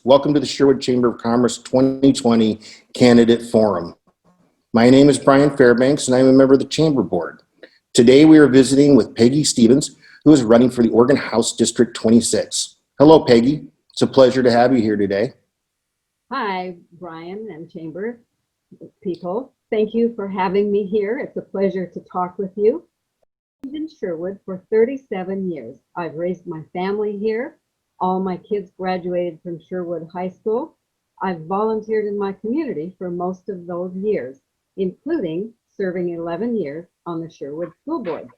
Welcome to the Sherwood Chamber of Commerce 2020 Candidate Forum. My name is Brian Fairbanks and I'm a member of the Chamber Board. Today we are visiting with Peggy Stevens, who is running for the Oregon House District 26. Hello, Peggy. It's a pleasure to have you here today. Hi, Brian and Chamber people. Thank you for having me here. It's a pleasure to talk with you. I've been in Sherwood for 37 years. I've raised my family here. All my kids graduated from Sherwood High School. I've volunteered in my community for most of those years, including serving 11 years on the Sherwood School Board.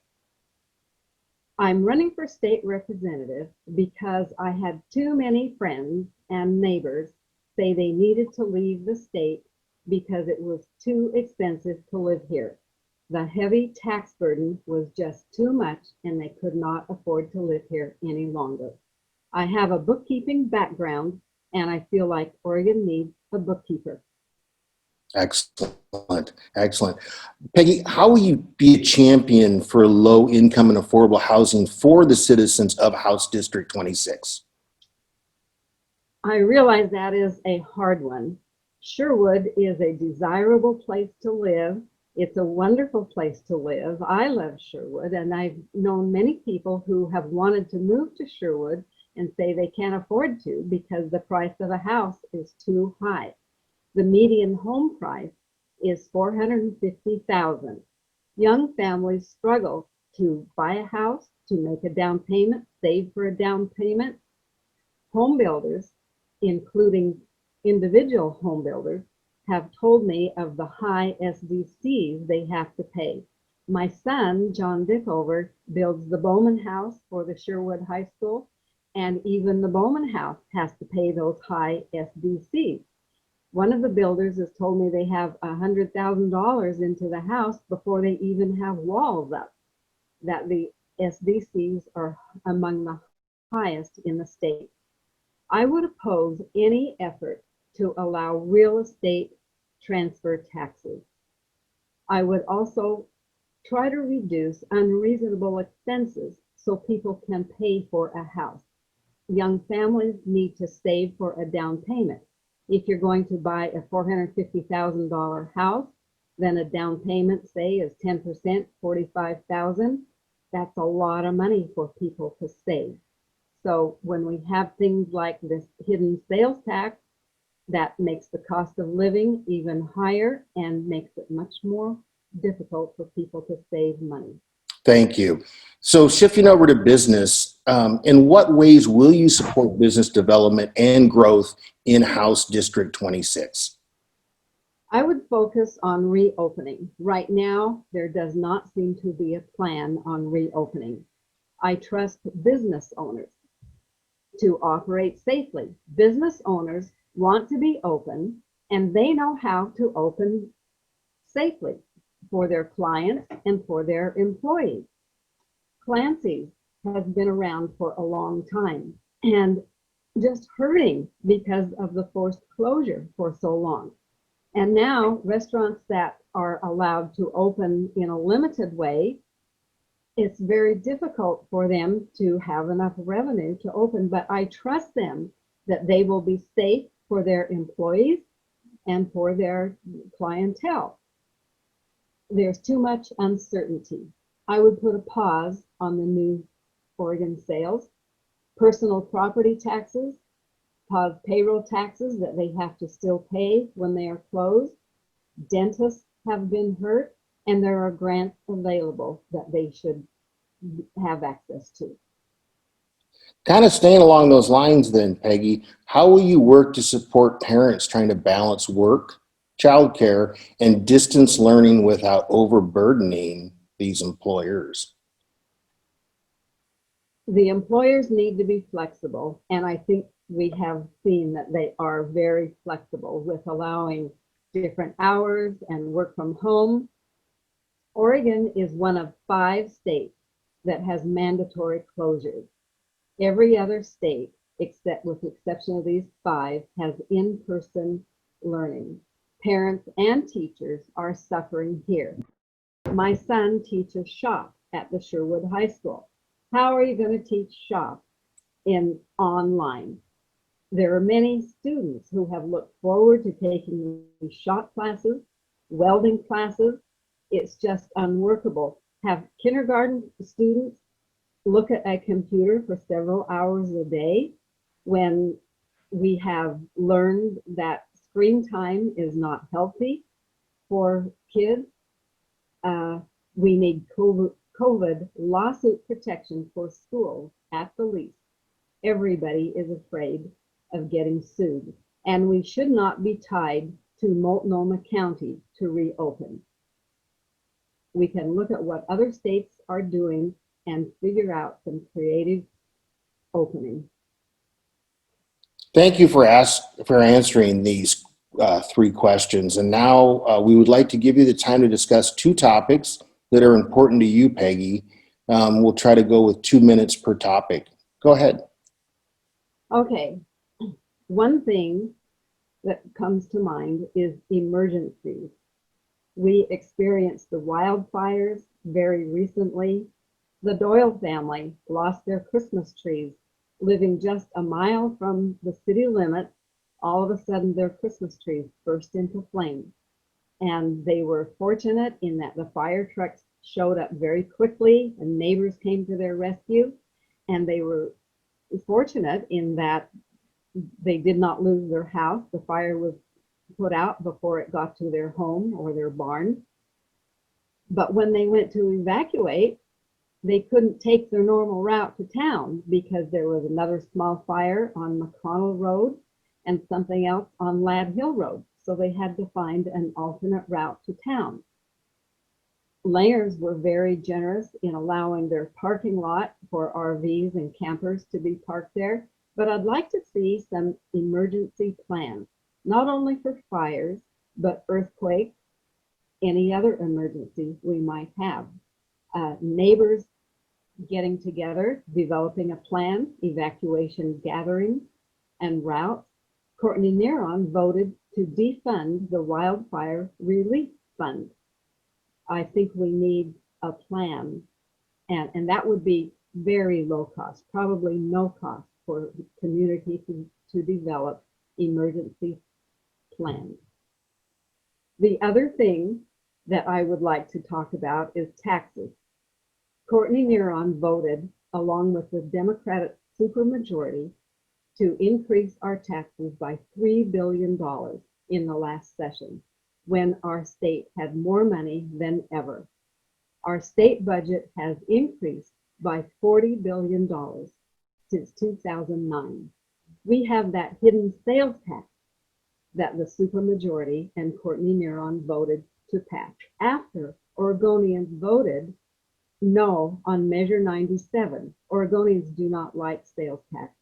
I'm running for state representative because I had too many friends and neighbors say they needed to leave the state because it was too expensive to live here. The heavy tax burden was just too much and they could not afford to live here any longer. I have a bookkeeping background and I feel like Oregon needs a bookkeeper. Excellent, excellent. Peggy, how will you be a champion for low income and affordable housing for the citizens of House District 26? I realize that is a hard one. Sherwood is a desirable place to live. It's a wonderful place to live. I love Sherwood, and I've known many people who have wanted to move to Sherwood and say they can't afford to because the price of a house is too high. The median home price is $450,000. Young families struggle to buy a house, to make a down payment, save for a down payment. Home builders, including individual home builders, have told me of the high SDCs they have to pay. My son, John Dickover, builds the Bowman House for the Sherwood High School, and even the Bowman House has to pay those high SDCs. One of the builders has told me they have $100,000 into the house before they even have walls up, that the SDCs are among the highest in the state. I would oppose any effort to allow real estate transfer taxes. I would also try to reduce unreasonable expenses so people can pay for a house. Young families need to save for a down payment. If you're going to buy a $450,000 house, then a down payment, say, is 10%, $45,000. That's a lot of money for people to save. So when we have things like this hidden sales tax, that makes the cost of living even higher and makes it much more difficult for people to save money. Thank you. So shifting over to business, in what ways will you support business development and growth in House District 26? I would focus on reopening. Right now, there does not seem to be a plan on reopening. I trust business owners to operate safely. Business owners want to be open and they know how to open safely for their clients and for their employees. Clancy's has been around for a long time and just hurting because of the forced closure for so long. And now restaurants that are allowed to open in a limited way, it's very difficult for them to have enough revenue to open, but I trust them that they will be safe for their employees and for their clientele. There's too much uncertainty. I would put a pause on the new Oregon sales, personal property taxes, pause payroll taxes that they have to still pay when they are closed. Dentists have been hurt, and there are grants available that they should have access to. Kind of staying along those lines then, Peggy, how will you work to support parents trying to balance work, childcare, and distance learning without overburdening these employers? The employers need to be flexible, and I think we have seen that they are very flexible with allowing different hours and work from home. Oregon is one of 5 states that has mandatory closures. Every other state, except with the exception of these 5, has in-person learning. Parents and teachers are suffering here. My son teaches shop at the Sherwood High School. How are you going to teach shop in online? There are many students who have looked forward to taking shop classes, welding classes. It's just unworkable. Have kindergarten students look at a computer for several hours a day when we have learned that screen time is not healthy for kids. We need COVID lawsuit protection for schools at the least. Everybody is afraid of getting sued, and we should not be tied to Multnomah County to reopen. We can look at what other states are doing and figure out some creative opening. Thank you for answering these three questions. And now we would like to give you the time to discuss two topics that are important to you, Peggy. We'll try to go with 2 minutes per topic. Go ahead. Okay, one thing that comes to mind is emergencies. We experienced the wildfires very recently. The Doyle family lost their Christmas trees. Living just a mile from the city limits, all of a sudden their Christmas trees burst into flames. And they were fortunate in that the fire trucks showed up very quickly and neighbors came to their rescue. And they were fortunate in that they did not lose their house. The fire was put out before it got to their home or their barn. But when they went to evacuate, they couldn't take their normal route to town because there was another small fire on McConnell Road and something else on Ladd Hill Road. So they had to find an alternate route to town. Layers were very generous in allowing their parking lot for RVs and campers to be parked there. But I'd like to see some emergency plans, not only for fires, but earthquakes, any other emergency we might have. Neighbors getting together, developing a plan, evacuation gatherings, and routes. Courtney Neron voted to defund the Wildfire Relief Fund. I think we need a plan, and that would be very low cost, probably no cost for community to develop emergency plans. The other thing that I would like to talk about is taxes. Courtney Neron voted, along with the Democratic supermajority, to increase our taxes by $3 billion in the last session, when our state had more money than ever. Our state budget has increased by $40 billion since 2009. We have that hidden sales tax that the supermajority and Courtney Neron voted to pass after Oregonians voted no on Measure 97. Oregonians do not like sales tax,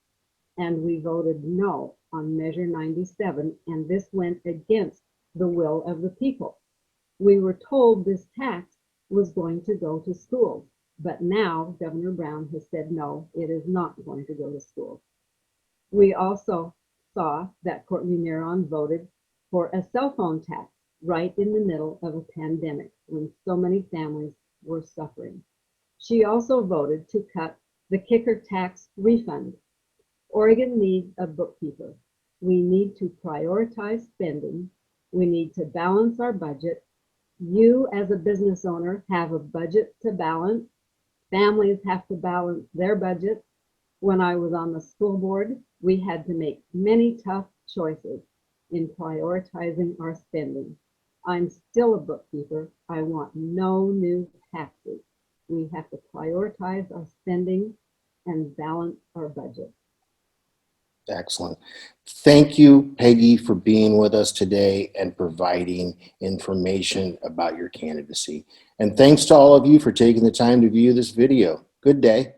and we voted no on Measure 97, and this went against the will of the people. We were told this tax was going to go to schools, but now Governor Brown has said no, it is not going to go to schools. We also saw that Courtney Neron voted for a cell phone tax right in the middle of a pandemic when so many families were suffering. She also voted to cut the kicker tax refund. Oregon needs a bookkeeper. We need to prioritize spending. We need to balance our budget. You as a business owner have a budget to balance. Families have to balance their budgets. When I was on the school board, we had to make many tough choices in prioritizing our spending. I'm still a bookkeeper. I want no new taxes. We have to prioritize our spending and balance our budget. Excellent. Thank you, Peggy, for being with us today and providing information about your candidacy. And thanks to all of you for taking the time to view this video. Good day.